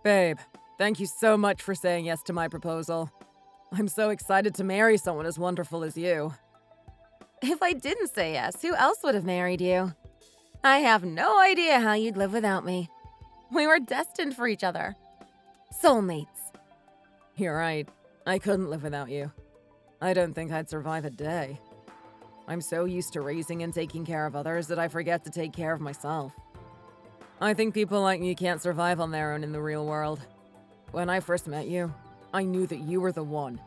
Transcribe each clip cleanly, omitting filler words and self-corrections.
Babe, thank you so much for saying yes to my proposal. I'm so excited to marry someone as wonderful as you. If I didn't say yes, who else would have married you? I have no idea how you'd live without me. We were destined for each other. Soulmates. You're right. I couldn't live without you. I don't think I'd survive a day. I'm so used to raising and taking care of others that I forget to take care of myself. I think people like me can't survive on their own in the real world. When I first met you, I knew that you were the one.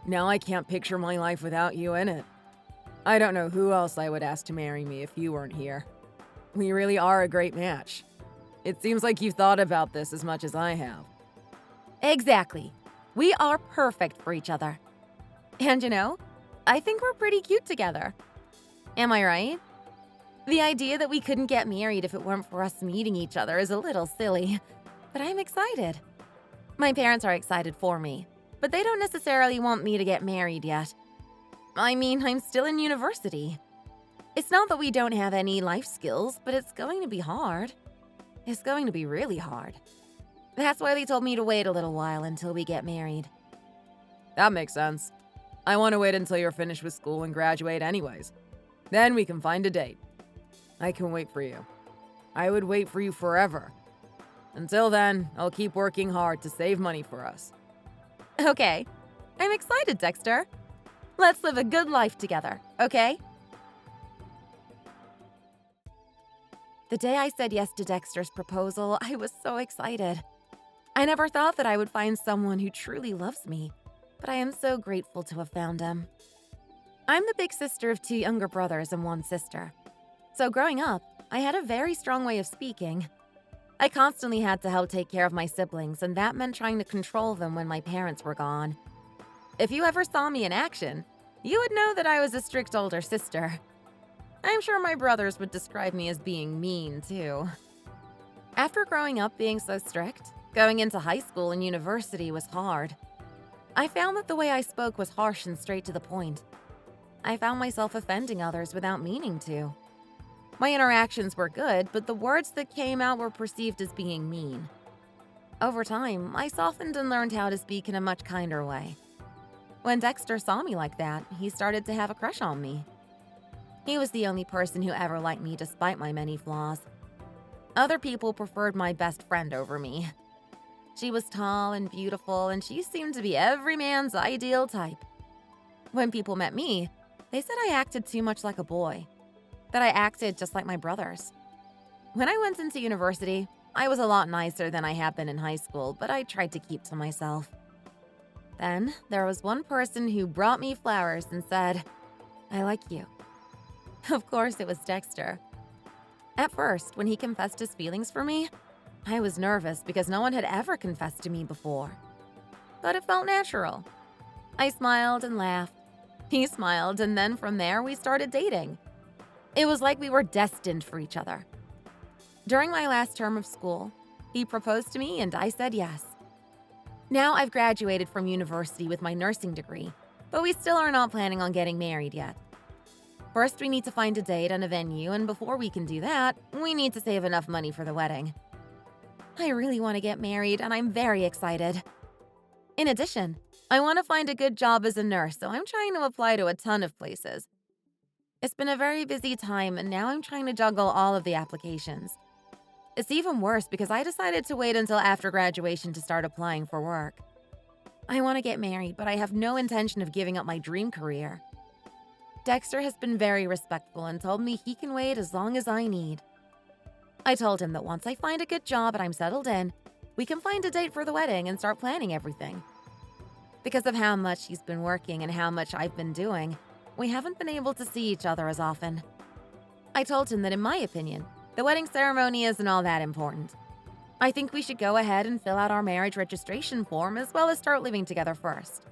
Now I can't picture my life without you in it. I don't know who else I would ask to marry me if you weren't here. We really are a great match. It seems like you've thought about this as much as I have. Exactly. We are perfect for each other. And I think we're pretty cute together. Am I right? The idea that we couldn't get married if it weren't for us meeting each other is a little silly, but I'm excited. My parents are excited for me, but they don't necessarily want me to get married yet. I mean, I'm still in university. It's not that we don't have any life skills, but it's going to be hard. It's going to be really hard. That's why they told me to wait a little while until we get married. That makes sense. I want to wait until you're finished with school and graduate anyways. Then we can find a date. I can wait for you. I would wait for you forever. Until then, I'll keep working hard to save money for us. Okay. I'm excited, Dexter. Let's live a good life together, okay? The day I said yes to Dexter's proposal, I was so excited. I never thought that I would find someone who truly loves me, but I am so grateful to have found him. I'm the big sister of 2 younger brothers and 1 sister. So growing up, I had a very strong way of speaking. I constantly had to help take care of my siblings, and that meant trying to control them when my parents were gone. If you ever saw me in action, you would know that I was a strict older sister. I'm sure my brothers would describe me as being mean, too. After growing up being so strict, going into high school and university was hard. I found that the way I spoke was harsh and straight to the point. I found myself offending others without meaning to. My interactions were good, but the words that came out were perceived as being mean. Over time, I softened and learned how to speak in a much kinder way. When Dexter saw me like that, he started to have a crush on me. He was the only person who ever liked me despite my many flaws. Other people preferred my best friend over me. She was tall and beautiful, and she seemed to be every man's ideal type. When people met me, they said I acted too much like a boy, that I acted just like my brothers. When I went into university, I was a lot nicer than I had been in high school, but I tried to keep to myself. Then, there was one person who brought me flowers and said, "I like you." Of course, it was Dexter. At first, when he confessed his feelings for me, I was nervous because no one had ever confessed to me before. But it felt natural. I smiled and laughed. He smiled, and then from there, we started dating. It was like we were destined for each other. During my last term of school, he proposed to me and I said yes. Now I've graduated from university with my nursing degree, but we still are not planning on getting married yet. First, we need to find a date and a venue, and before we can do that, we need to save enough money for the wedding. I really want to get married, and I'm very excited. In addition, I want to find a good job as a nurse, so I'm trying to apply to a ton of places. It's been a very busy time, and now I'm trying to juggle all of the applications. It's even worse because I decided to wait until after graduation to start applying for work. I want to get married, but I have no intention of giving up my dream career. Dexter has been very respectful and told me he can wait as long as I need. I told him that once I find a good job and I'm settled in, we can find a date for the wedding and start planning everything. Because of how much he's been working and how much I've been doing, we haven't been able to see each other as often. I told him that in my opinion, the wedding ceremony isn't all that important. I think we should go ahead and fill out our marriage registration form as well as start living together first.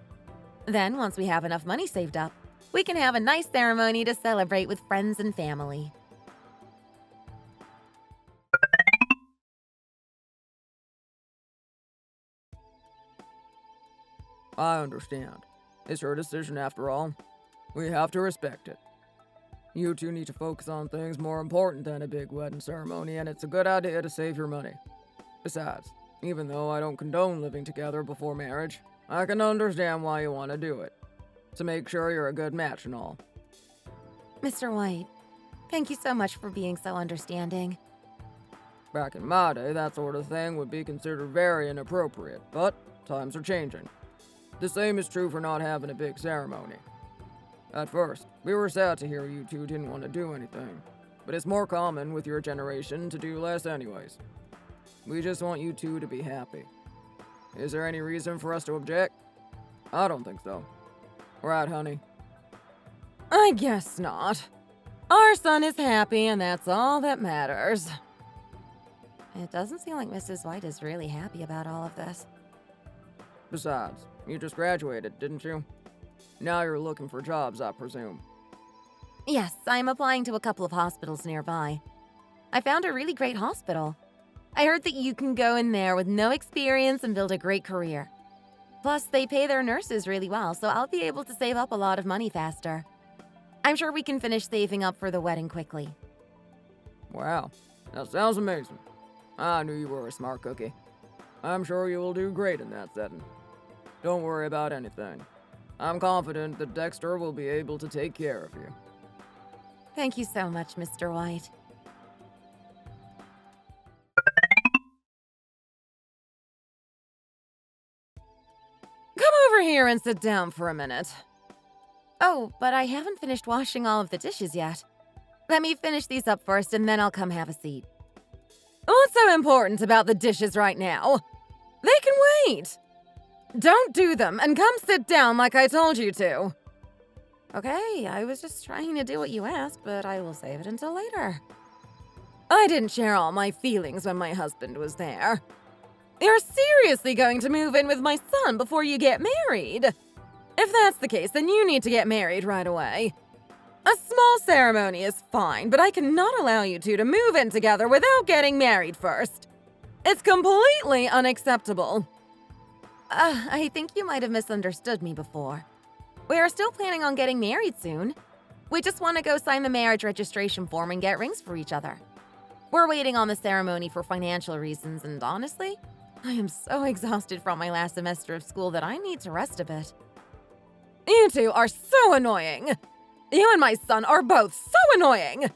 Then, once we have enough money saved up, we can have a nice ceremony to celebrate with friends and family. I understand. It's her decision after all. We have to respect it. You two need to focus on things more important than a big wedding ceremony, and it's a good idea to save your money. Besides, Even though I don't condone living together before marriage, I can understand why you want to do it. To make sure you're a good match and all. Mr. White, thank you so much for being so understanding. Back in my day, that sort of thing would be considered very inappropriate, but times are changing. The same is true for not having a big ceremony. At first, we were sad to hear you two didn't want to do anything, but it's more common with your generation to do less anyways. We just want you two to be happy. Is there any reason for us to object? I don't think so. Right, honey? I guess not. Our son is happy, and that's all that matters. It doesn't seem like Mrs. White is really happy about all of this. Besides, you just graduated, didn't you? Now you're looking for jobs, I presume. Yes, I'm applying to a couple of hospitals nearby. I found a really great hospital. I heard that you can go in there with no experience and build a great career. Plus, they pay their nurses really well, so I'll be able to save up a lot of money faster. I'm sure we can finish saving up for the wedding quickly. Wow, that sounds amazing. I knew you were a smart cookie. I'm sure you will do great in that setting. Don't worry about anything. I'm confident that Dexter will be able to take care of you. Thank you so much, Mr. White. Come over here and sit down for a minute. Oh, but I haven't finished washing all of the dishes yet. Let me finish these up first, and then I'll come have a seat. What's so important about the dishes right now? They can wait. Don't do them, and come sit down like I told you to. Okay, I was just trying to do what you asked, but I will save it until later. I didn't share all my feelings when my husband was there. You're seriously going to move in with my son before you get married? If that's the case, then you need to get married right away. A small ceremony is fine, but I cannot allow you two to move in together without getting married first. It's completely unacceptable. I think you might have misunderstood me before. We are still planning on getting married soon. We just want to go sign the marriage registration form and get rings for each other. We're waiting on the ceremony for financial reasons, and honestly, I am so exhausted from my last semester of school that I need to rest a bit. You two are so annoying. You and my son are both so annoying.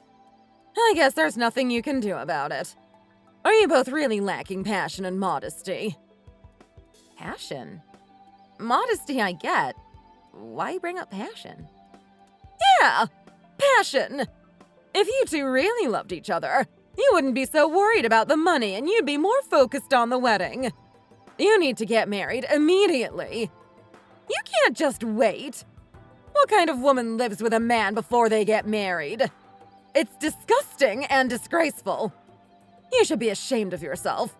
I guess there's nothing you can do about it. Are you both really lacking passion and modesty? Passion? Modesty I get. Why bring up passion? Yeah, passion. If you two really loved each other, you wouldn't be so worried about the money and you'd be more focused on the wedding. You need to get married immediately. You can't just wait. What kind of woman lives with a man before they get married? It's disgusting and disgraceful. You should be ashamed of yourself.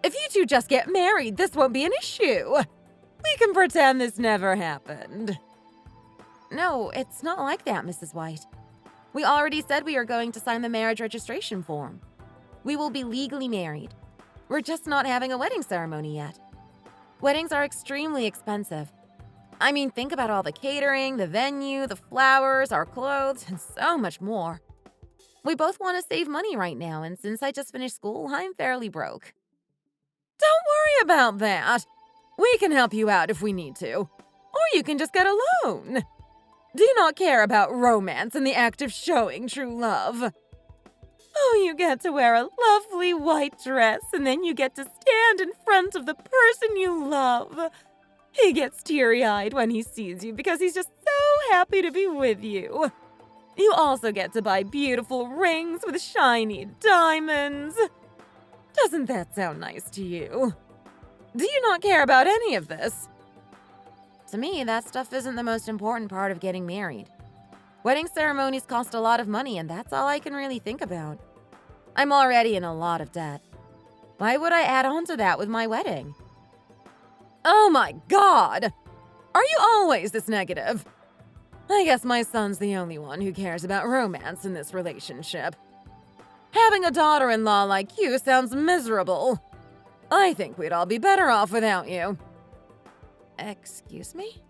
If you two just get married, this won't be an issue. We can pretend this never happened. No, it's not like that, Mrs. White. We already said we are going to sign the marriage registration form. We will be legally married. We're just not having a wedding ceremony yet. Weddings are extremely expensive. I mean, think about all the catering, the venue, the flowers, our clothes, and so much more. We both want to save money right now, and since I just finished school, I'm fairly broke. Don't worry about that. We can help you out if we need to. Or you can just get a loan. Do you not care about romance and the act of showing true love? Oh, you get to wear a lovely white dress, and then you get to stand in front of the person you love. He gets teary-eyed when he sees you because he's just so happy to be with you. You also get to buy beautiful rings with shiny diamonds. Doesn't that sound nice to you? Do you not care about any of this? To me, that stuff isn't the most important part of getting married. Wedding ceremonies cost a lot of money, and that's all I can really think about. I'm already in a lot of debt. Why would I add on to that with my wedding? Oh my God! Are you always this negative? I guess my son's the only one who cares about romance in this relationship. Having a daughter-in-law like you sounds miserable. I think we'd all be better off without you. Excuse me?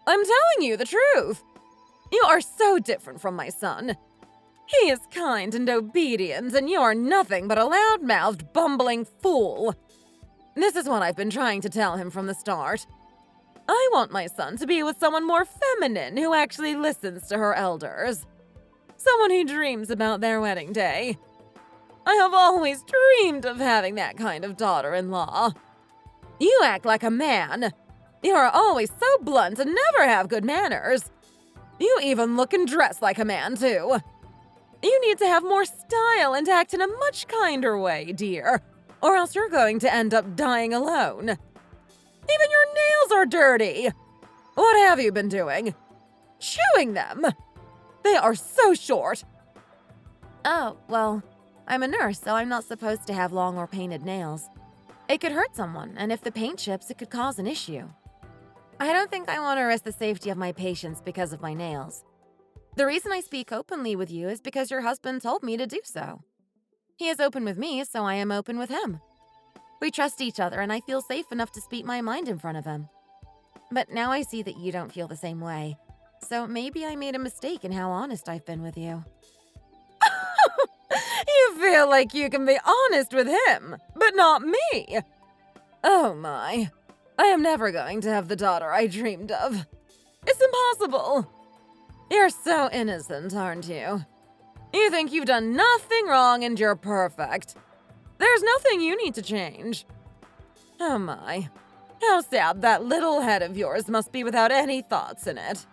I'm telling you the truth. You are so different from my son. He is kind and obedient, and you are nothing but a loud-mouthed, bumbling fool. This is what I've been trying to tell him from the start. I want my son to be with someone more feminine who actually listens to her elders. Someone who dreams about their wedding day. I have always dreamed of having that kind of daughter-in-law. You act like a man. You are always so blunt and never have good manners. You even look and dress like a man, too. You need to have more style and act in a much kinder way, dear, or else you're going to end up dying alone. Even your nails are dirty. What have you been doing? Chewing them. They are so short. Oh, well, I'm a nurse, so I'm not supposed to have long or painted nails. It could hurt someone, and if the paint chips, it could cause an issue. I don't think I want to risk the safety of my patients because of my nails. The reason I speak openly with you is because your husband told me to do so. He is open with me, so I am open with him. We trust each other, and I feel safe enough to speak my mind in front of him. But now I see that you don't feel the same way, so maybe I made a mistake in how honest I've been with you. You feel like you can be honest with him, but not me. Oh my. I am never going to have the daughter I dreamed of. It's impossible. You're so innocent, aren't you? You think you've done nothing wrong and you're perfect. There's nothing you need to change. Oh my. How sad that little head of yours must be without any thoughts in it.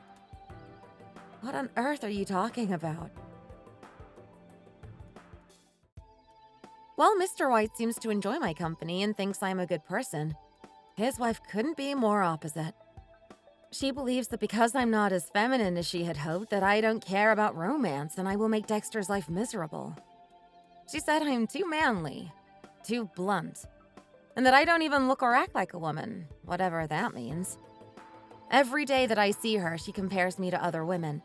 What on earth are you talking about? Well, Mr. White seems to enjoy my company and thinks I'm a good person. His wife couldn't be more opposite. She believes that because I'm not as feminine as she had hoped, that I don't care about romance and I will make Dexter's life miserable. She said I'm too manly, too blunt, and that I don't even look or act like a woman, whatever that means. Every day that I see her, she compares me to other women,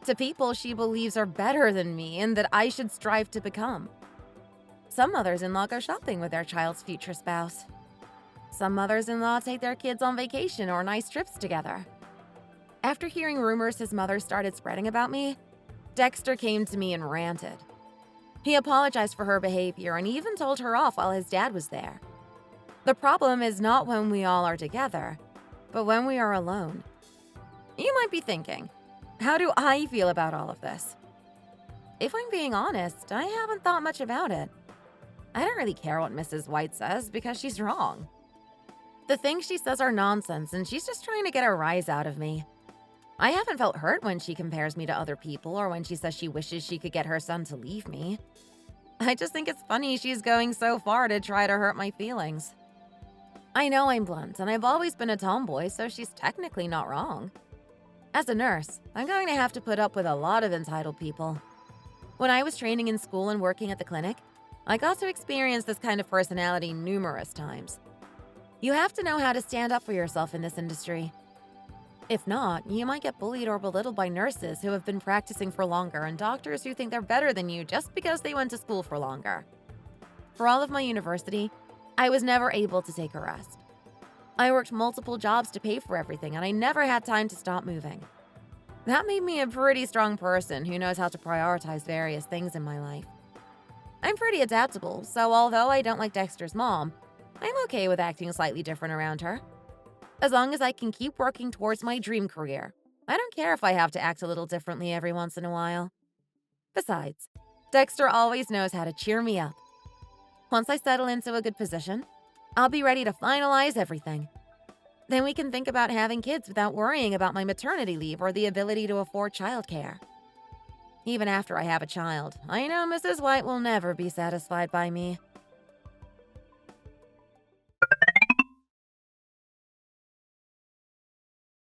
to people she believes are better than me and that I should strive to become. Some mothers-in-law go shopping with their child's future spouse. Some mothers-in-law take their kids on vacation or nice trips together. After hearing rumors his mother started spreading about me, Dexter came to me and ranted. He apologized for her behavior and even told her off while his dad was there. The problem is not when we all are together, but when we are alone. You might be thinking, how do I feel about all of this? If I'm being honest, I haven't thought much about it. I don't really care what Mrs. White says because she's wrong. The things she says are nonsense and she's just trying to get a rise out of me. I haven't felt hurt when she compares me to other people or when she says she wishes she could get her son to leave me. I just think it's funny she's going so far to try to hurt my feelings. I know I'm blunt and I've always been a tomboy, so she's technically not wrong. As a nurse, I'm going to have to put up with a lot of entitled people. When I was training in school and working at the clinic, I got to experience this kind of personality numerous times. You have to know how to stand up for yourself in this industry. If not, you might get bullied or belittled by nurses who have been practicing for longer and doctors who think they're better than you just because they went to school for longer. For all of my university, I was never able to take a rest. I worked multiple jobs to pay for everything, and I never had time to stop moving. That made me a pretty strong person who knows how to prioritize various things in my life. I'm pretty adaptable, so although I don't like Dexter's mom, I'm okay with acting slightly different around her. As long as I can keep working towards my dream career, I don't care if I have to act a little differently every once in a while. Besides, Dexter always knows how to cheer me up. Once I settle into a good position, I'll be ready to finalize everything. Then we can think about having kids without worrying about my maternity leave or the ability to afford childcare. Even after I have a child, I know Mrs. White will never be satisfied by me.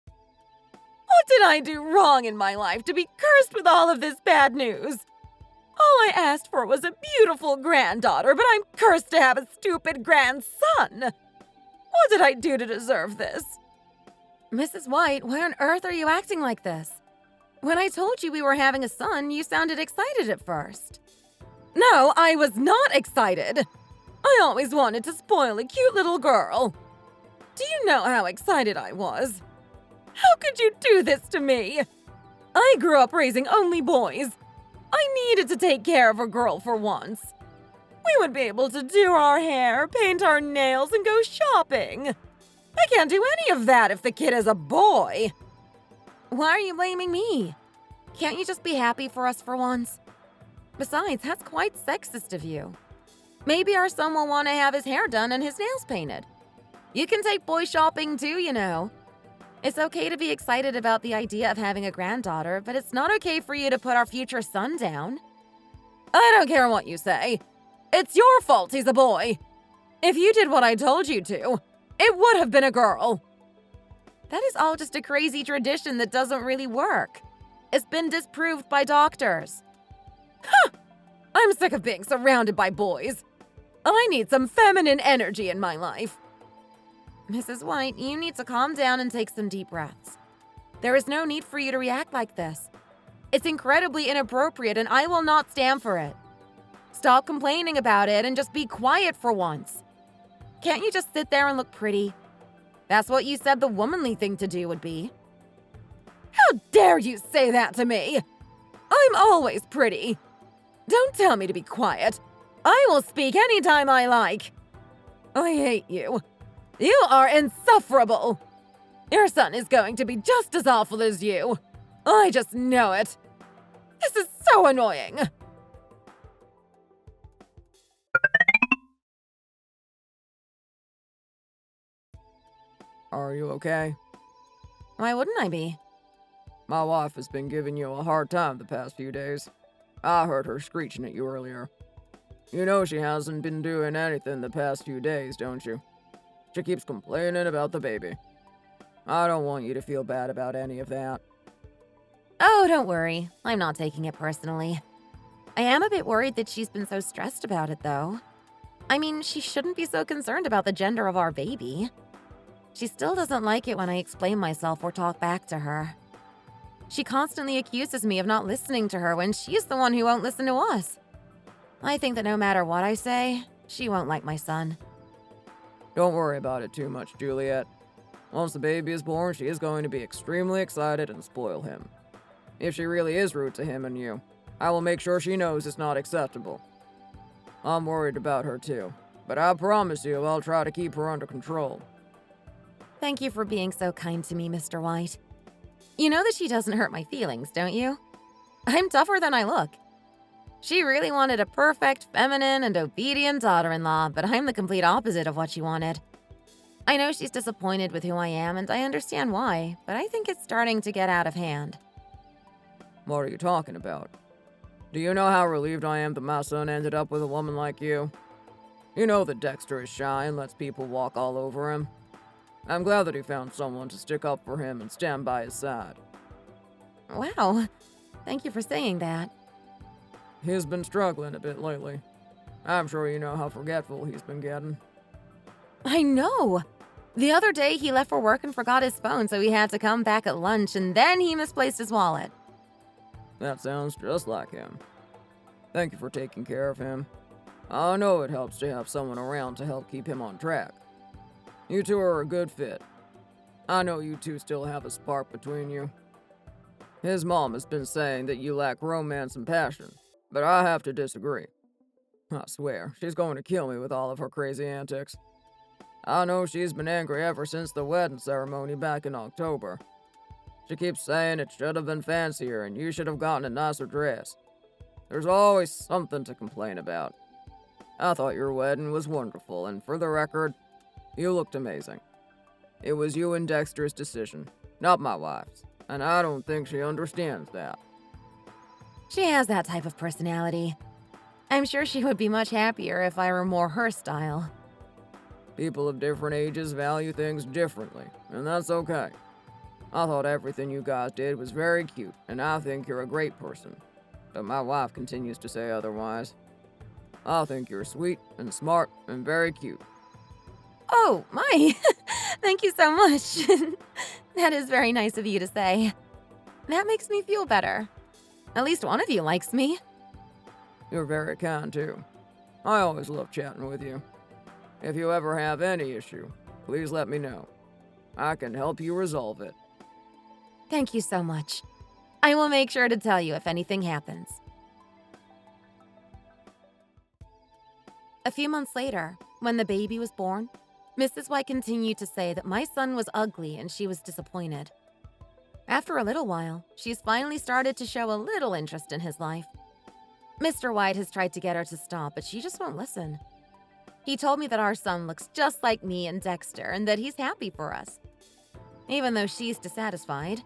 What did I do wrong in my life to be cursed with all of this bad news? All I asked for was a beautiful granddaughter, but I'm cursed to have a stupid grandson. What did I do to deserve this? Mrs. White, why on earth are you acting like this? When I told you we were having a son, you sounded excited at first. No, I was not excited. I always wanted to spoil a cute little girl. Do you know how excited I was? How could you do this to me? I grew up raising only boys. I needed to take care of a girl for once. We would be able to do our hair, paint our nails, and go shopping. I can't do any of that if the kid is a boy. Why are you blaming me? Can't you just be happy for us for once? Besides, that's quite sexist of you. Maybe our son will want to have his hair done and his nails painted. You can take boy shopping too, you know. It's okay to be excited about the idea of having a granddaughter, but it's not okay for you to put our future son down. I don't care what you say. It's your fault he's a boy. If you did what I told you to, it would have been a girl. That is all just a crazy tradition that doesn't really work. It's been disproved by doctors. Huh! I'm sick of being surrounded by boys. I need some feminine energy in my life. Mrs. White, you need to calm down and take some deep breaths. There is no need for you to react like this. It's incredibly inappropriate and I will not stand for it. Stop complaining about it and just be quiet for once. Can't you just sit there and look pretty? That's what you said the womanly thing to do would be. How dare you say that to me? I'm always pretty. Don't tell me to be quiet. I will speak anytime I like. I hate you. You are insufferable. Your son is going to be just as awful as you. I just know it. This is so annoying. Are you okay? Why wouldn't I be? My wife has been giving you a hard time the past few days. I heard her screeching at you earlier. You know she hasn't been doing anything the past few days, don't you? She keeps complaining about the baby. I don't want you to feel bad about any of that. Oh, don't worry. I'm not taking it personally. I am a bit worried that she's been so stressed about it, though. I mean, she shouldn't be so concerned about the gender of our baby. She still doesn't like it when I explain myself or talk back to her. She constantly accuses me of not listening to her when she's the one who won't listen to us. I think that no matter what I say, she won't like my son. Don't worry about it too much, Juliet. Once the baby is born, she is going to be extremely excited and spoil him. If she really is rude to him and you, I will make sure she knows it's not acceptable. I'm worried about her too, but I promise you I'll try to keep her under control. Thank you for being so kind to me, Mr. White. You know that she doesn't hurt my feelings, don't you? I'm tougher than I look. She really wanted a perfect, feminine, and obedient daughter-in-law, but I'm the complete opposite of what she wanted. I know she's disappointed with who I am, and I understand why, but I think it's starting to get out of hand. What are you talking about? Do you know how relieved I am that my son ended up with a woman like you? You know that Dexter is shy and lets people walk all over him. I'm glad that he found someone to stick up for him and stand by his side. Wow, thank you for saying that. He's been struggling a bit lately. I'm sure you know how forgetful he's been getting. I know. The other day, he left for work and forgot his phone, so he had to come back at lunch, and then he misplaced his wallet. That sounds just like him. Thank you for taking care of him. I know it helps to have someone around to help keep him on track. You two are a good fit. I know you two still have a spark between you. His mom has been saying that you lack romance and passion, but I have to disagree. I swear, she's going to kill me with all of her crazy antics. I know she's been angry ever since the wedding ceremony back in October. She keeps saying it should have been fancier and you should have gotten a nicer dress. There's always something to complain about. I thought your wedding was wonderful, and for the record, you looked amazing. It was you and Dexter's decision, not my wife's, and I don't think she understands that. She has that type of personality. I'm sure she would be much happier if I were more her style. People of different ages value things differently, and that's okay. I thought everything you guys did was very cute, and I think you're a great person. But my wife continues to say otherwise. I think you're sweet and smart and very cute. Oh, my! Thank you so much. That is very nice of you to say. That makes me feel better. At least one of you likes me. You're very kind, too. I always love chatting with you. If you ever have any issue, please let me know. I can help you resolve it. Thank you so much. I will make sure to tell you if anything happens. A few months later, when the baby was born, Mrs. White continued to say that my son was ugly and she was disappointed. After a little while, she's finally started to show a little interest in his life. Mr. White has tried to get her to stop, but she just won't listen. He told me that our son looks just like me and Dexter and that he's happy for us. Even though she's dissatisfied,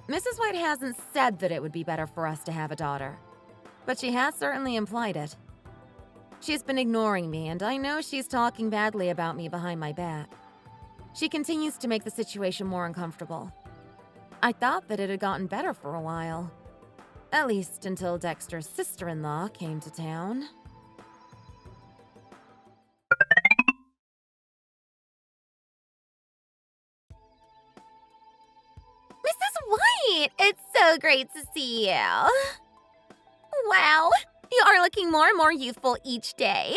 Mrs. White hasn't said that it would be better for us to have a daughter, but she has certainly implied it. She's been ignoring me, and I know she's talking badly about me behind my back. She continues to make the situation more uncomfortable. I thought that it had gotten better for a while. At least until Dexter's sister-in-law came to town. Mrs. White, it's so great to see you. Wow, you are looking more and more youthful each day.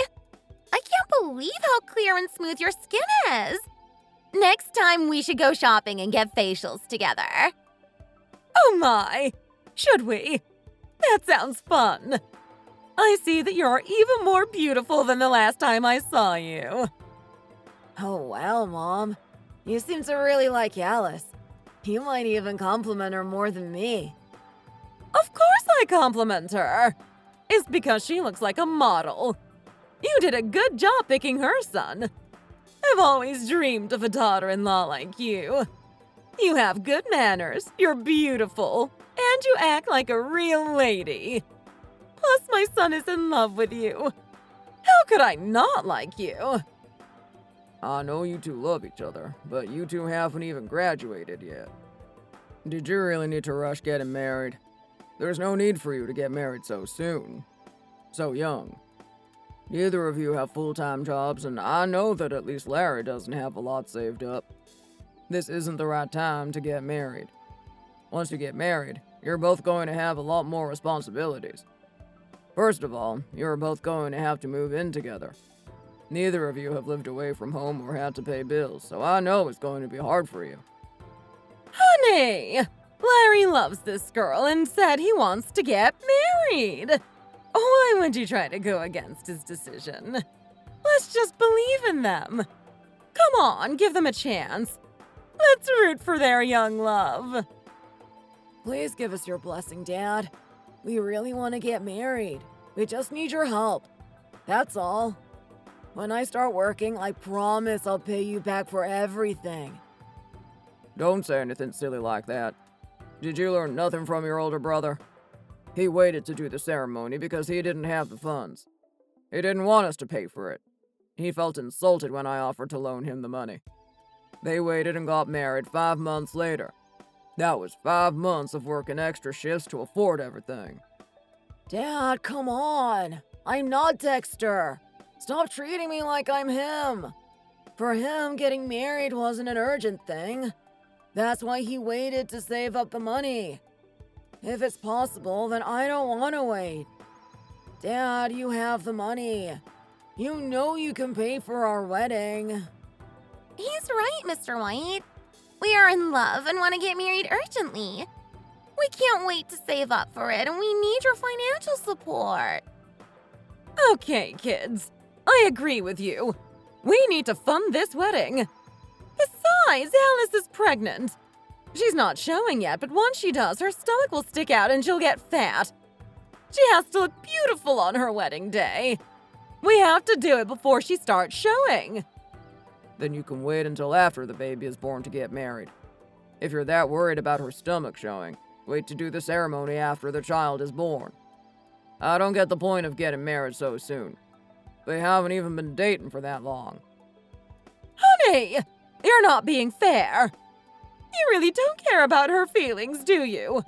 I can't believe how clear and smooth your skin is. Next time we should go shopping and get facials together. Oh my! Should we? That sounds fun. I see that you're even more beautiful than the last time I saw you. Oh wow, Mom. You seem to really like Alice. You might even compliment her more than me. Of course I compliment her. It's because she looks like a model. You did a good job picking her son. I've always dreamed of a daughter-in-law like you. You have good manners, you're beautiful, and you act like a real lady. Plus, my son is in love with you. How could I not like you? I know you two love each other, but you two haven't even graduated yet. Did you really need to rush getting married? There's no need for you to get married so soon. So young. Neither of you have full-time jobs, and I know that at least Larry doesn't have a lot saved up. This isn't the right time to get married. Once you get married, you're both going to have a lot more responsibilities. First of all, you're both going to have to move in together. Neither of you have lived away from home or had to pay bills, so I know it's going to be hard for you. Honey, Larry loves this girl and said he wants to get married. Why would you try to go against his decision? Let's just believe in them. Come on, give them a chance. Let's root for their young love. Please give us your blessing, Dad. We really want to get married. We just need your help. That's all. When I start working, I promise I'll pay you back for everything. Don't say anything silly like that. Did you learn nothing from your older brother? He waited to do the ceremony because he didn't have the funds. He didn't want us to pay for it. He felt insulted when I offered to loan him the money. They waited and got married 5 months later. That was 5 months of working extra shifts to afford everything. Dad, come on. I'm not Dexter. Stop treating me like I'm him. For him, getting married wasn't an urgent thing. That's why he waited to save up the money. If it's possible, then I don't want to wait. Dad, you have the money. You know you can pay for our wedding. He's right, Mr. White. We are in love and want to get married urgently. We can't wait to save up for it, and we need your financial support. Okay, kids. I agree with you. We need to fund this wedding. Besides, Alice is pregnant. She's not showing yet, but once she does, her stomach will stick out and she'll get fat. She has to look beautiful on her wedding day. We have to do it before she starts showing. Then you can wait until after the baby is born to get married. If you're that worried about her stomach showing, wait to do the ceremony after the child is born. I don't get the point of getting married so soon. They haven't even been dating for that long. Honey, you're not being fair. You really don't care about her feelings, do you?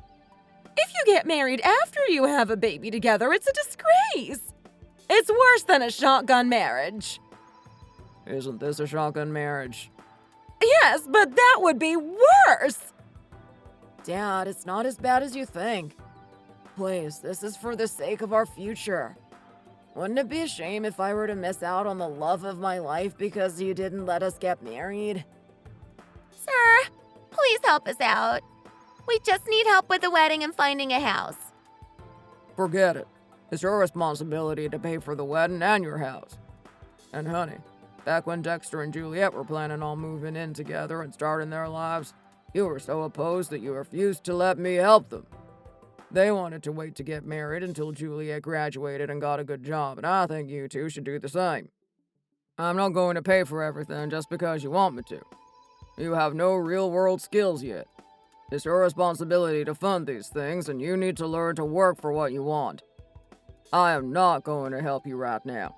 If you get married after you have a baby together, it's a disgrace. It's worse than a shotgun marriage. Isn't this a shotgun marriage? Yes, but that would be worse. Dad, it's not as bad as you think. Please, this is for the sake of our future. Wouldn't it be a shame if I were to miss out on the love of my life because you didn't let us get married? Sir, please help us out. We just need help with the wedding and finding a house. Forget it. It's your responsibility to pay for the wedding and your house. And honey, back when Dexter and Juliet were planning on moving in together and starting their lives, you were so opposed that you refused to let me help them. They wanted to wait to get married until Juliet graduated and got a good job, and I think you two should do the same. I'm not going to pay for everything just because you want me to. You have no real-world skills yet. It's your responsibility to fund these things, and you need to learn to work for what you want. I am not going to help you right now.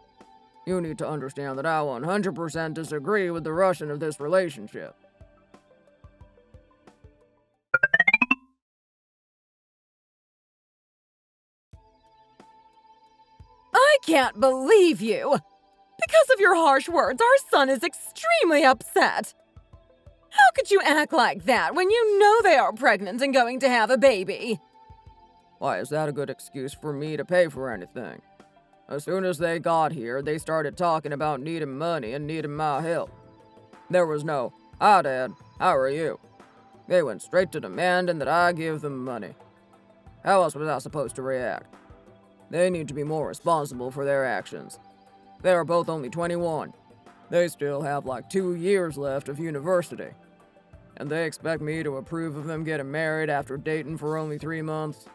You need to understand that I 100% disagree with the rushing of this relationship. I can't believe you! Because of your harsh words, our son is extremely upset. How could you act like that when you know they are pregnant and going to have a baby? Why, is that a good excuse for me to pay for anything? As soon as they got here, they started talking about needing money and needing my help. There was no, "Hi, Dad, how are you?" They went straight to demanding that I give them money. How else was I supposed to react? They need to be more responsible for their actions. They are both only 21. They still have like 2 years left of university. And they expect me to approve of them getting married after dating for only 3 months?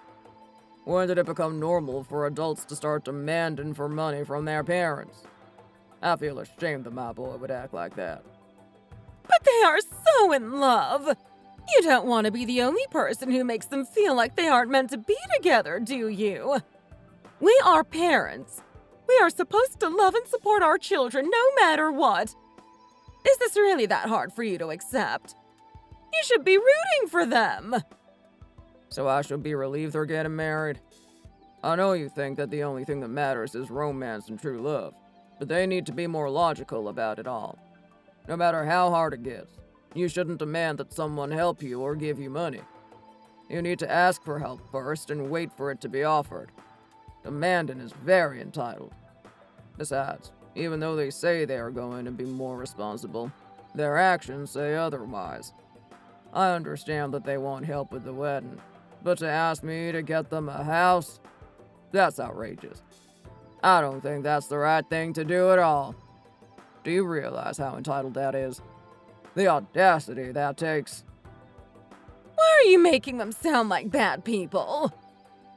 When did it become normal for adults to start demanding for money from their parents? I feel ashamed that my boy would act like that. But they are so in love! You don't want to be the only person who makes them feel like they aren't meant to be together, do you? We are parents. We are supposed to love and support our children no matter what. Is this really that hard for you to accept? You should be rooting for them. So I should be relieved they're getting married? I know you think that the only thing that matters is romance and true love, but they need to be more logical about it all. No matter how hard it gets, you shouldn't demand that someone help you or give you money. You need to ask for help first and wait for it to be offered. Demanding is very entitled. Besides, even though they say they are going to be more responsible, their actions say otherwise. I understand that they want help with the wedding, but to ask me to get them a house? That's outrageous. I don't think that's the right thing to do at all. Do you realize how entitled that is? The audacity that takes. Why are you making them sound like bad people?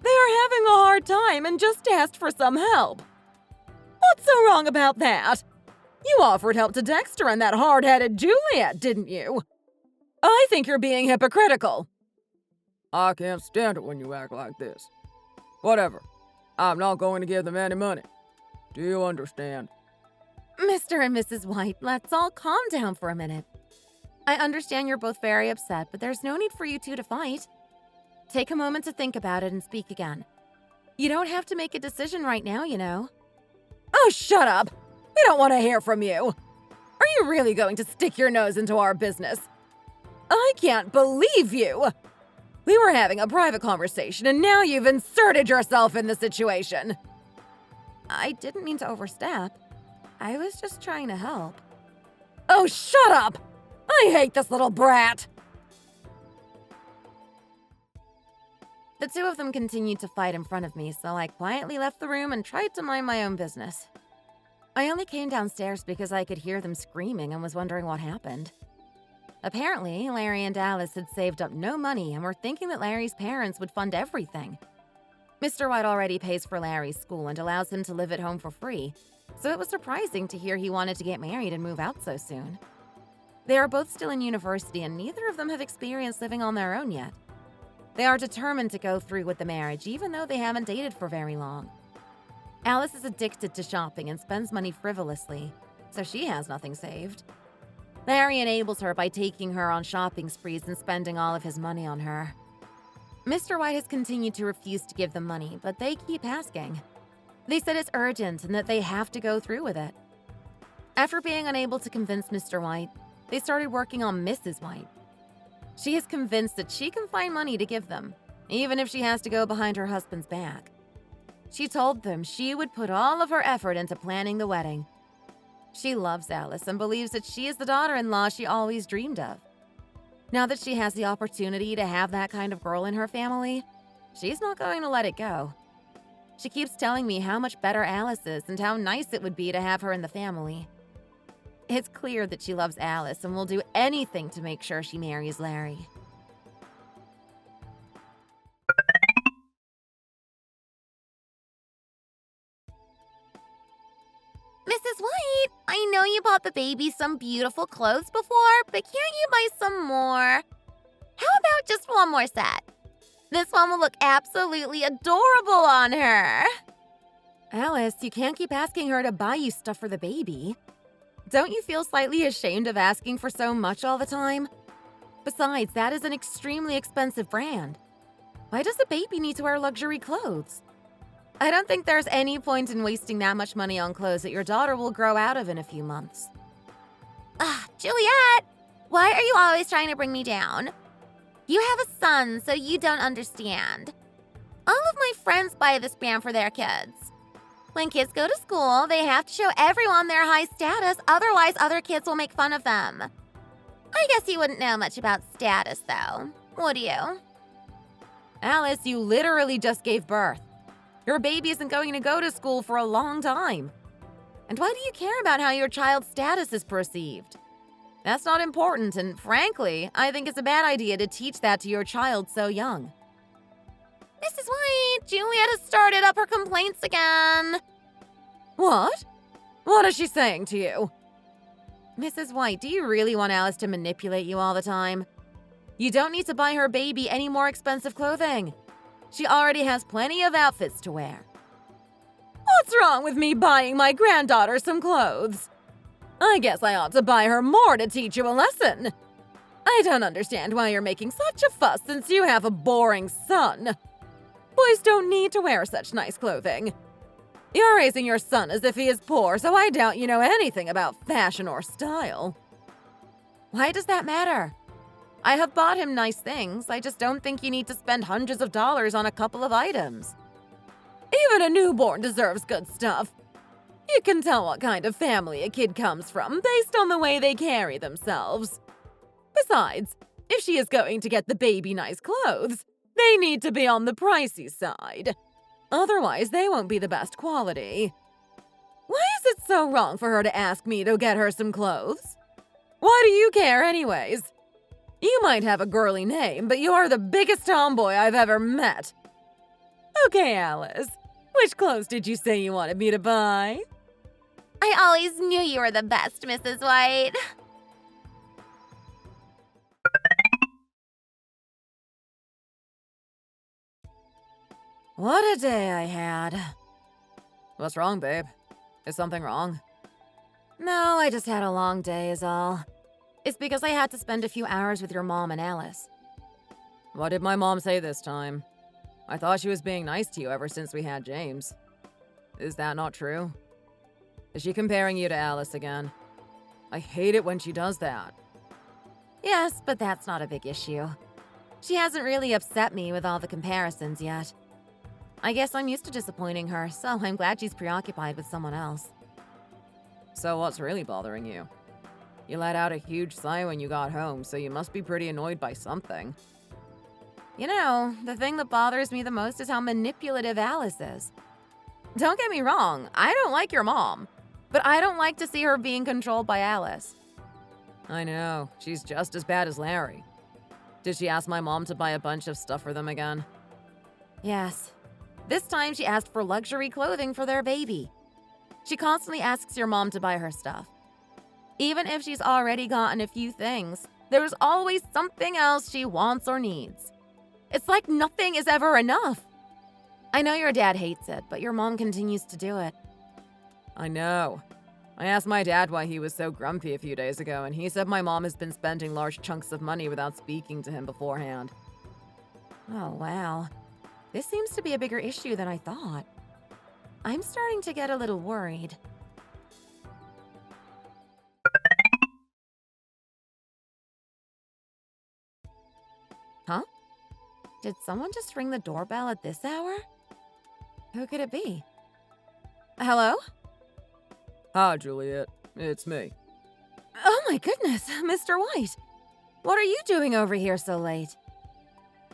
They are having a hard time and just asked for some help. What's so wrong about that? You offered help to Dexter and that hard-headed Juliet, didn't you? I think you're being hypocritical. I can't stand it when you act like this. Whatever. I'm not going to give them any money. Do you understand? Mr. and Mrs. White, let's all calm down for a minute. I understand you're both very upset, but there's no need for you two to fight. Take a moment to think about it and speak again. You don't have to make a decision right now, you know. Oh, shut up! We don't want to hear from you. Are you really going to stick your nose into our business? I can't believe you! We were having a private conversation and now you've inserted yourself in the situation. I didn't mean to overstep. I was just trying to help. Oh, shut up! I hate this little brat! The two of them continued to fight in front of me, so I quietly left the room and tried to mind my own business. I only came downstairs because I could hear them screaming and was wondering what happened. Apparently, Larry and Alice had saved up no money and were thinking that Larry's parents would fund everything. Mr. White already pays for Larry's school and allows him to live at home for free, so it was surprising to hear he wanted to get married and move out so soon. They are both still in university and neither of them have experienced living on their own yet. They are determined to go through with the marriage even though they haven't dated for very long. Alice is addicted to shopping and spends money frivolously, so she has nothing saved. Larry enables her by taking her on shopping sprees and spending all of his money on her. Mr. White has continued to refuse to give them money, but they keep asking. They said it's urgent and that they have to go through with it. After being unable to convince Mr. White, they started working on Mrs. White. She is convinced that she can find money to give them, even if she has to go behind her husband's back. She told them she would put all of her effort into planning the wedding. She loves Alice and believes that she is the daughter-in-law she always dreamed of. Now that she has the opportunity to have that kind of girl in her family, she's not going to let it go. She keeps telling me how much better Alice is and how nice it would be to have her in the family. It's clear that she loves Alice and will do anything to make sure she marries Larry. Mrs. White, I know you bought the baby some beautiful clothes before, but can't you buy some more? How about just one more set? This one will look absolutely adorable on her. Alice, you can't keep asking her to buy you stuff for the baby. Don't you feel slightly ashamed of asking for so much all the time? Besides, that is an extremely expensive brand. Why does the baby need to wear luxury clothes? I don't think there's any point in wasting that much money on clothes that your daughter will grow out of in a few months. Juliet, why are you always trying to bring me down? You have a son, so you don't understand. All of my friends buy this brand for their kids. When kids go to school, they have to show everyone their high status, otherwise other kids will make fun of them. I guess you wouldn't know much about status, though, would you? Alice, you literally just gave birth. Your baby isn't going to go to school for a long time. And why do you care about how your child's status is perceived? That's not important, and frankly, I think it's a bad idea to teach that to your child so young. Mrs. White, Juliet has started up her complaints again. What? What is she saying to you? Mrs. White, do you really want Alice to manipulate you all the time? You don't need to buy her baby any more expensive clothing. She already has plenty of outfits to wear. What's wrong with me buying my granddaughter some clothes? I guess I ought to buy her more to teach you a lesson. I don't understand why you're making such a fuss since you have a boring son. Boys don't need to wear such nice clothing. You're raising your son as if he is poor, so I doubt you know anything about fashion or style. Why does that matter? I have bought him nice things, I just don't think you need to spend hundreds of dollars on a couple of items. Even a newborn deserves good stuff. You can tell what kind of family a kid comes from based on the way they carry themselves. Besides, if she is going to get the baby nice clothes, they need to be on the pricey side. Otherwise, they won't be the best quality. Why is it so wrong for her to ask me to get her some clothes? Why do you care anyways? You might have a girly name, but you're the biggest tomboy I've ever met. Okay, Alice, which clothes did you say you wanted me to buy? I always knew you were the best, Mrs. White. What a day I had. What's wrong, babe? Is something wrong? No, I just had a long day is all. It's because I had to spend a few hours with your mom and Alice. What did my mom say this time? I thought she was being nice to you ever since we had James. Is that not true? Is she comparing you to Alice again? I hate it when she does that. Yes, but that's not a big issue. She hasn't really upset me with all the comparisons yet. I guess I'm used to disappointing her, so I'm glad she's preoccupied with someone else. So what's really bothering you? You let out a huge sigh when you got home, so you must be pretty annoyed by something. You know, the thing that bothers me the most is how manipulative Alice is. Don't get me wrong, I don't like your mom, but I don't like to see her being controlled by Alice. I know, she's just as bad as Larry. Did she ask my mom to buy a bunch of stuff for them again? Yes. This time she asked for luxury clothing for their baby. She constantly asks your mom to buy her stuff. Even if she's already gotten a few things, there's always something else she wants or needs. It's like nothing is ever enough. I know your dad hates it, but your mom continues to do it. I know. I asked my dad why he was so grumpy a few days ago, and he said my mom has been spending large chunks of money without speaking to him beforehand. Oh, wow. This seems to be a bigger issue than I thought. I'm starting to get a little worried. Huh? Did someone just ring the doorbell at this hour? Who could it be? Hello? Hi, Juliet. It's me. Oh my goodness, Mr. White. What are you doing over here so late?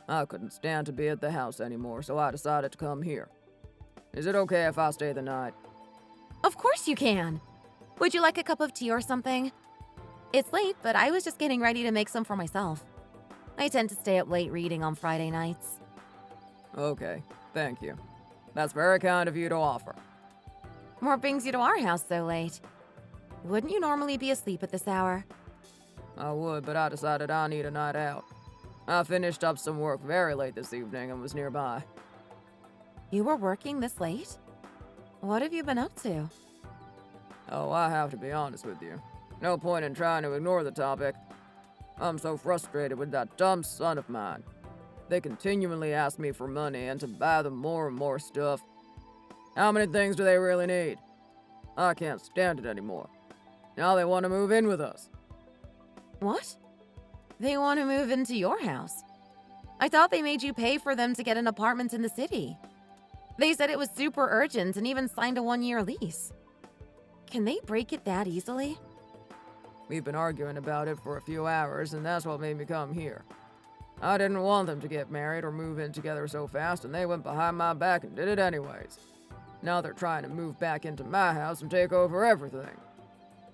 I couldn't stand to be at the house anymore, so I decided to come here. Is it okay if I stay the night? Of course you can. Would you like a cup of tea or something? It's late, but I was just getting ready to make some for myself. I tend to stay up late reading on Friday nights. Okay, thank you. That's very kind of you to offer. What brings you to our house so late? Wouldn't you normally be asleep at this hour? I would, but I decided I need a night out. I finished up some work very late this evening and was nearby. You were working this late? What have you been up to? Oh, I have to be honest with you. No point in trying to ignore the topic. I'm so frustrated with that dumb son of mine. They continually ask me for money and to buy them more and more stuff. How many things do they really need? I can't stand it anymore. Now they want to move in with us. What? They want to move into your house? I thought they made you pay for them to get an apartment in the city. They said it was super urgent and even signed a 1-year lease. Can they break it that easily? We've been arguing about it for a few hours, and that's what made me come here. I didn't want them to get married or move in together so fast, and they went behind my back and did it anyways. Now they're trying to move back into my house and take over everything.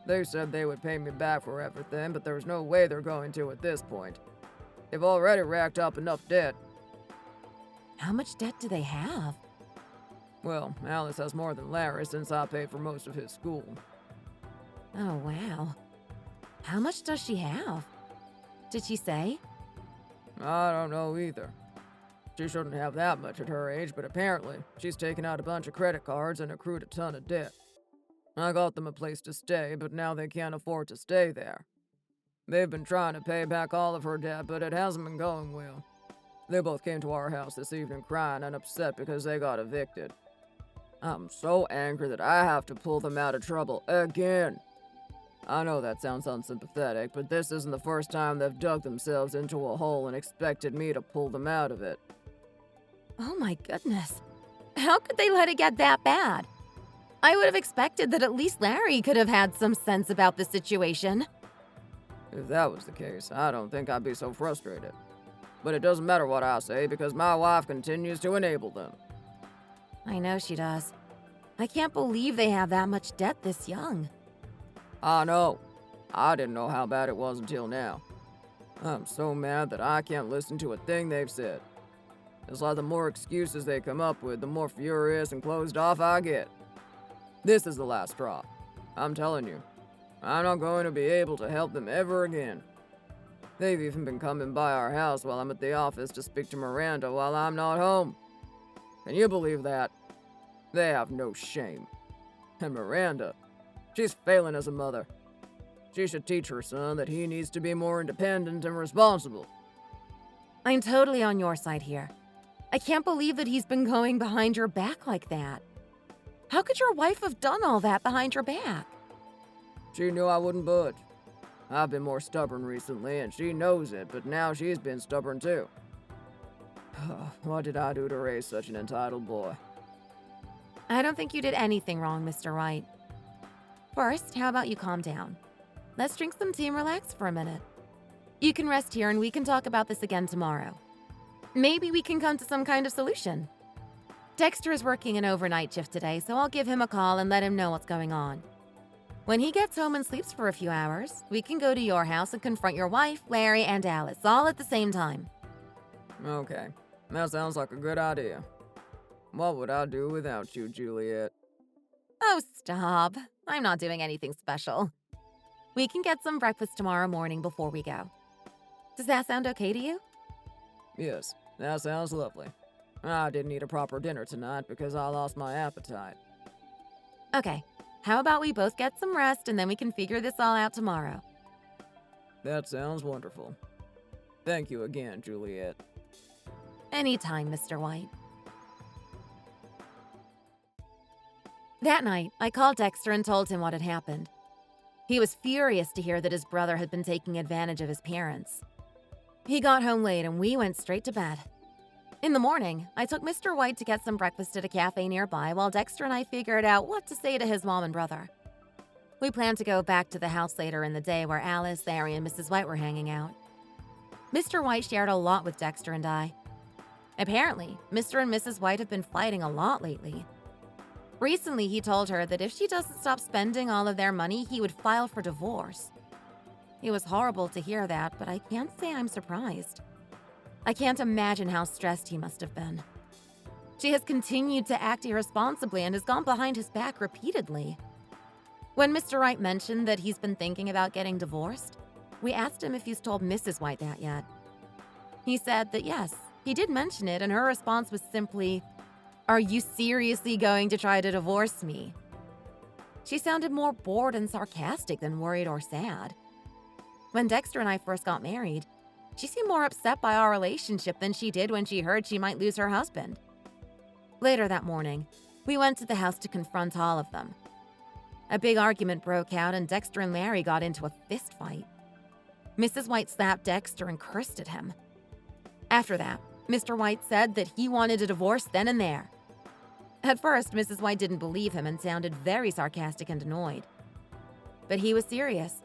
They said they would pay me back for everything, but there's no way they're going to at this point. They've already racked up enough debt. How much debt do they have? Well, Alice has more than Larry since I paid for most of his school. Oh, wow. How much does she have? Did she say? I don't know either. She shouldn't have that much at her age, but apparently she's taken out a bunch of credit cards and accrued a ton of debt. I got them a place to stay, but now they can't afford to stay there. They've been trying to pay back all of her debt, but it hasn't been going well. They both came to our house this evening crying and upset because they got evicted. I'm so angry that I have to pull them out of trouble again. I know that sounds unsympathetic, but this isn't the first time they've dug themselves into a hole and expected me to pull them out of it. Oh my goodness. How could they let it get that bad? I would have expected that at least Larry could have had some sense about the situation. If that was the case, I don't think I'd be so frustrated. But it doesn't matter what I say because my wife continues to enable them. I know she does. I can't believe they have that much debt this young. I know. I didn't know how bad it was until now. I'm so mad that I can't listen to a thing they've said. It's like the more excuses they come up with, the more furious and closed off I get. This is the last straw. I'm telling you. I'm not going to be able to help them ever again. They've even been coming by our house while I'm at the office to speak to Miranda while I'm not home. Can you believe that? They have no shame. And Miranda, she's failing as a mother. She should teach her son that he needs to be more independent and responsible. I'm totally on your side here. I can't believe that he's been going behind your back like that. How could your wife have done all that behind your back? She knew I wouldn't budge. I've been more stubborn recently, and she knows it, but now she's been stubborn too. What did I do to raise such an entitled boy? I don't think you did anything wrong, Mr. White. First, how about you calm down? Let's drink some tea and relax for a minute. You can rest here and we can talk about this again tomorrow. Maybe we can come to some kind of solution. Dexter is working an overnight shift today, so I'll give him a call and let him know what's going on. When he gets home and sleeps for a few hours, we can go to your house and confront your wife, Larry, and Alice, all at the same time. Okay, that sounds like a good idea. What would I do without you, Juliet? Oh, stop. I'm not doing anything special. We can get some breakfast tomorrow morning before we go. Does that sound okay to you? Yes, that sounds lovely. I didn't eat a proper dinner tonight because I lost my appetite. Okay, how about we both get some rest and then we can figure this all out tomorrow? That sounds wonderful. Thank you again, Juliet. Anytime, Mr. White. That night, I called Dexter and told him what had happened. He was furious to hear that his brother had been taking advantage of his parents. He got home late and we went straight to bed. In the morning, I took Mr. White to get some breakfast at a cafe nearby while Dexter and I figured out what to say to his mom and brother. We planned to go back to the house later in the day where Alice, Larry, and Mrs. White were hanging out. Mr. White shared a lot with Dexter and I. Apparently, Mr. and Mrs. White have been fighting a lot lately. Recently, he told her that if she doesn't stop spending all of their money, he would file for divorce. It was horrible to hear that, but I can't say I'm surprised. I can't imagine how stressed he must have been. She has continued to act irresponsibly and has gone behind his back repeatedly. When Mr. White mentioned that he's been thinking about getting divorced, we asked him if he's told Mrs. White that yet. He said that yes, he did mention it, and her response was simply, "Are you seriously going to try to divorce me?" She sounded more bored and sarcastic than worried or sad. When Dexter and I first got married, she seemed more upset by our relationship than she did when she heard she might lose her husband. Later that morning, we went to the house to confront all of them. A big argument broke out and Dexter and Larry got into a fist fight. Mrs. White slapped Dexter and cursed at him. After that, Mr. White said that he wanted a divorce then and there. At first, Mrs. White didn't believe him and sounded very sarcastic and annoyed. But he was serious.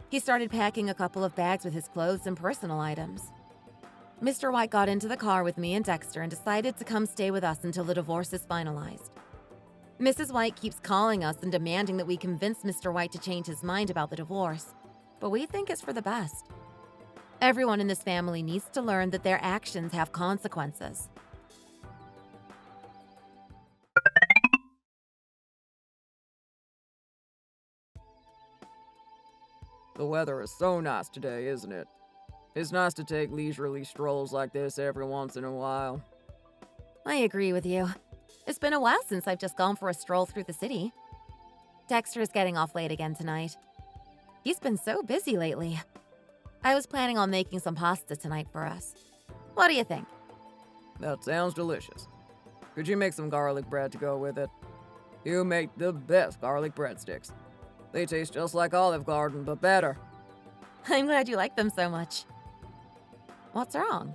He started packing a couple of bags with his clothes and personal items. Mr. White got into the car with me and Dexter and decided to come stay with us until the divorce is finalized. Mrs. White keeps calling us and demanding that we convince Mr. White to change his mind about the divorce, but we think it's for the best. Everyone in this family needs to learn that their actions have consequences. The weather is so nice today, isn't it? It's nice to take leisurely strolls like this every once in a while. I agree with you. It's been a while since I've just gone for a stroll through the city. Dexter is getting off late again tonight. He's been so busy lately. I was planning on making some pasta tonight for us. What do you think? That sounds delicious. Could you make some garlic bread to go with it? You make the best garlic breadsticks. They taste just like Olive Garden, but better. I'm glad you like them so much. What's wrong?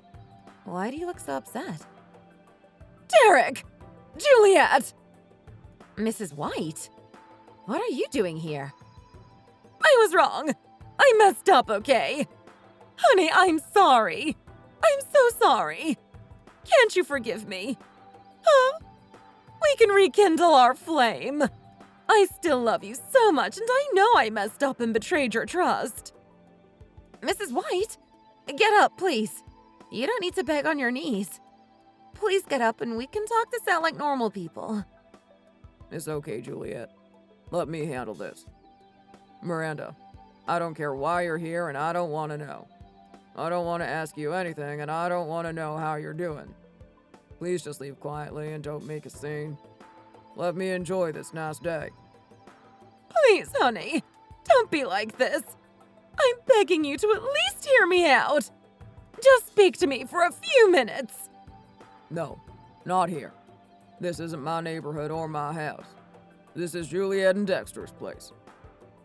Why do you look so upset? Derek! Juliet! Mrs. White? What are you doing here? I was wrong. I messed up, okay? Honey, I'm sorry. I'm so sorry. Can't you forgive me? Huh? We can rekindle our flame. I still love you so much, and I know I messed up and betrayed your trust. Mrs. White, get up, please. You don't need to beg on your knees. Please get up and we can talk this out like normal people. It's okay, Juliet. Let me handle this. Miranda, I don't care why you're here, and I don't want to know. I don't want to ask you anything, and I don't want to know how you're doing. Please just leave quietly and don't make a scene. Let me enjoy this nice day. Please, honey, don't be like this. I'm begging you to at least hear me out. Just speak to me for a few minutes. No, not here. This isn't my neighborhood or my house. This is Juliet and Dexter's place.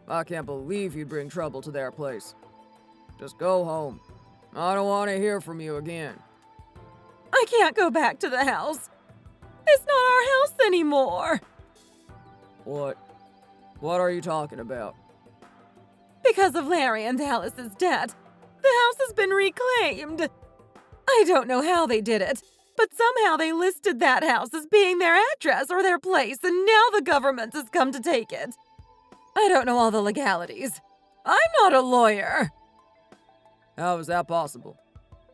I can't believe you'd bring trouble to their place. Just go home. I don't want to hear from you again. I can't go back to the house. It's not our house anymore. What? What are you talking about? Because of Larry and Alice's death, the house has been reclaimed. I don't know how they did it, but somehow they listed that house as being their address or their place, and now the government has come to take it. I don't know all the legalities. I'm not a lawyer. How is that possible?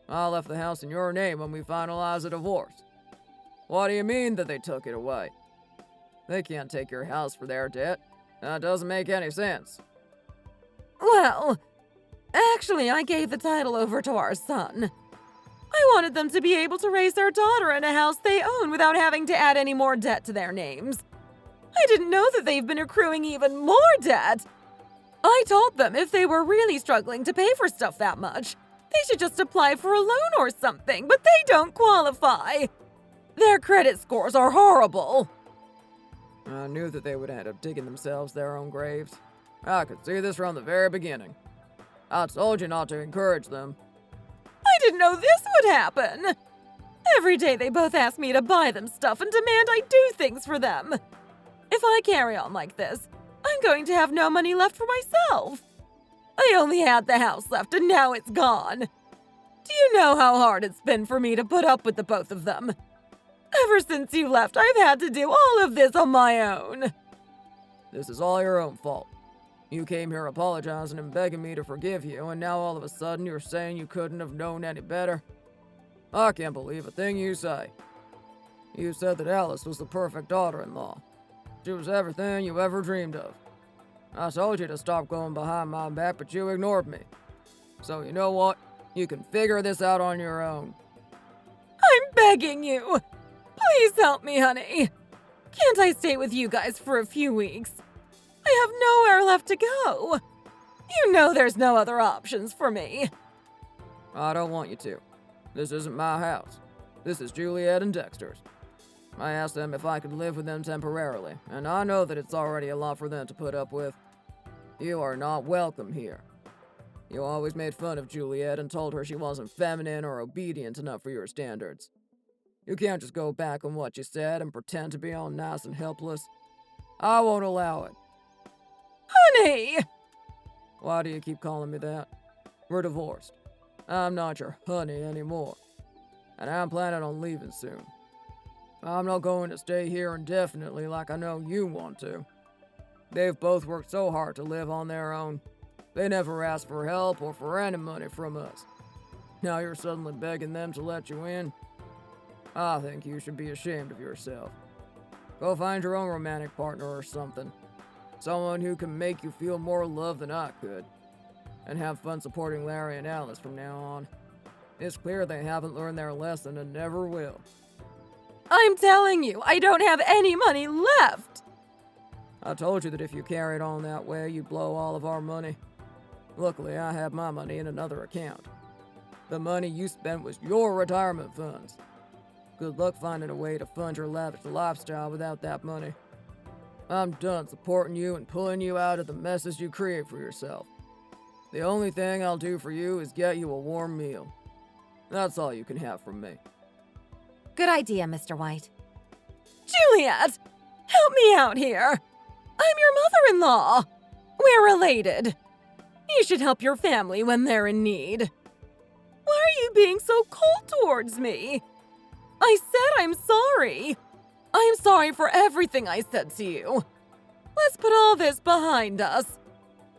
I left the house in your name when we finalized the divorce. What do you mean that they took it away? They can't take your house for their debt. That doesn't make any sense. Well, actually, I gave the title over to our son. I wanted them to be able to raise their daughter in a house they own without having to add any more debt to their names. I didn't know that they've been accruing even more debt. I told them if they were really struggling to pay for stuff that much, they should just apply for a loan or something, but they don't qualify. Their credit scores are horrible. I knew that they would end up digging themselves their own graves. I could see this from the very beginning. I told you not to encourage them. I didn't know this would happen. Every day they both ask me to buy them stuff and demand I do things for them. If I carry on like this, I'm going to have no money left for myself. I only had the house left and now it's gone. Do you know how hard it's been for me to put up with the both of them? Ever since you left, I've had to do all of this on my own. This is all your own fault. You came here apologizing and begging me to forgive you, and now all of a sudden you're saying you couldn't have known any better? I can't believe a thing you say. You said that Alice was the perfect daughter-in-law. She was everything you ever dreamed of. I told you to stop going behind my back, but you ignored me. So you know what? You can figure this out on your own. I'm begging you. Please help me, honey. Can't I stay with you guys for a few weeks? I have nowhere left to go. You know there's no other options for me. I don't want you to. This isn't my house. This is Juliet and Dexter's. I asked them if I could live with them temporarily, and I know that it's already a lot for them to put up with. You are not welcome here. You always made fun of Juliet and told her she wasn't feminine or obedient enough for your standards. You can't just go back on what you said and pretend to be all nice and helpless. I won't allow it. Honey! Why do you keep calling me that? We're divorced. I'm not your honey anymore. And I'm planning on leaving soon. I'm not going to stay here indefinitely like I know you want to. They've both worked so hard to live on their own. They never asked for help or for any money from us. Now you're suddenly begging them to let you in? I think you should be ashamed of yourself. Go find your own romantic partner or something. Someone who can make you feel more loved than I could. And have fun supporting Larry and Alice from now on. It's clear they haven't learned their lesson and never will. I'm telling you, I don't have any money left. I told you that if you carried on that way, you'd blow all of our money. Luckily, I have my money in another account. The money you spent was your retirement funds. Good luck finding a way to fund your lavish lifestyle without that money. I'm done supporting you and pulling you out of the messes you create for yourself. The only thing I'll do for you is get you a warm meal. That's all you can have from me. Good idea, Mr. White. Juliet, help me out here. I'm your mother-in-law. We're related. You should help your family when they're in need. Why are you being so cold towards me? I said I'm sorry. I'm sorry for everything I said to you. Let's put all this behind us.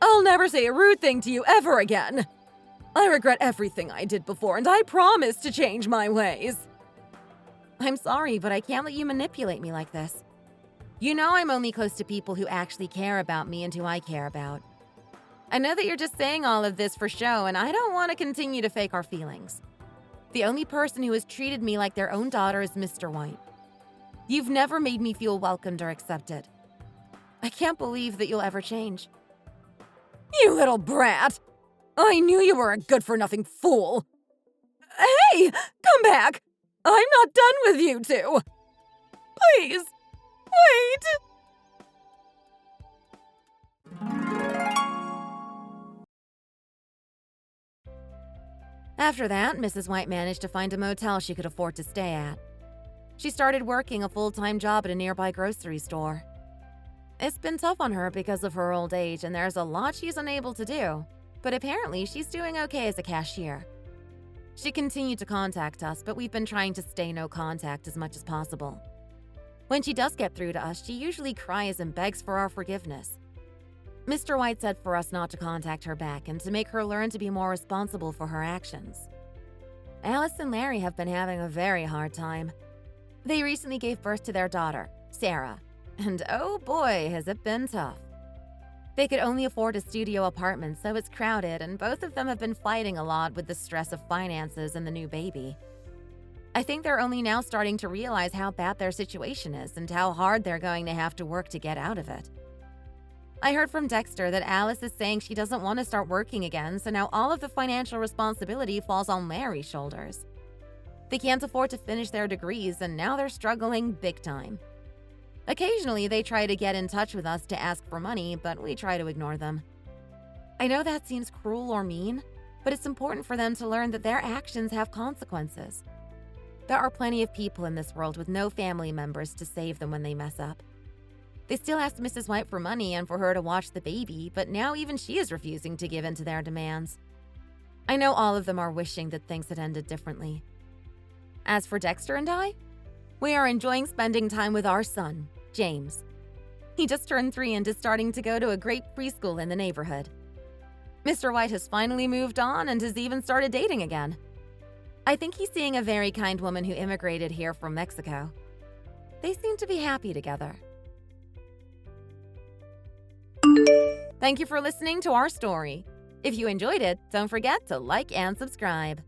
I'll never say a rude thing to you ever again. I regret everything I did before, and I promise to change my ways. I'm sorry, but I can't let you manipulate me like this. You know I'm only close to people who actually care about me and who I care about. I know that you're just saying all of this for show, and I don't want to continue to fake our feelings. The only person who has treated me like their own daughter is Mr. White. You've never made me feel welcomed or accepted. I can't believe that you'll ever change. You little brat! I knew you were a good-for-nothing fool. Hey, come back! I'm not done with you two. Please, wait! After that, Mrs. White managed to find a motel she could afford to stay at. She started working a full-time job at a nearby grocery store. It's been tough on her because of her old age, and there's a lot she's unable to do, but apparently she's doing okay as a cashier. She continued to contact us, but we've been trying to stay no contact as much as possible. When she does get through to us, she usually cries and begs for our forgiveness. Mr. White said for us not to contact her back and to make her learn to be more responsible for her actions. Alice and Larry have been having a very hard time. They recently gave birth to their daughter, Sarah, and oh boy, has it been tough. They could only afford a studio apartment, so it's crowded, and both of them have been fighting a lot with the stress of finances and the new baby. I think they're only now starting to realize how bad their situation is and how hard they're going to have to work to get out of it. I heard from Dexter that Alice is saying she doesn't want to start working again, so now all of the financial responsibility falls on Larry's shoulders. They can't afford to finish their degrees, and now they're struggling big time. Occasionally, they try to get in touch with us to ask for money, but we try to ignore them. I know that seems cruel or mean, but it's important for them to learn that their actions have consequences. There are plenty of people in this world with no family members to save them when they mess up. They still asked Mrs. White for money and for her to watch the baby, but now even she is refusing to give in to their demands. I know all of them are wishing that things had ended differently. As for Dexter and I, We are enjoying spending time with our son, James. He just turned 3 and is starting to go to a great preschool in the neighborhood. Mr. White has finally moved on and has even started dating again. I think he's seeing a very kind woman who immigrated here from Mexico. They seem to be happy together. Thank you for listening to our story. If you enjoyed it, don't forget to like and subscribe.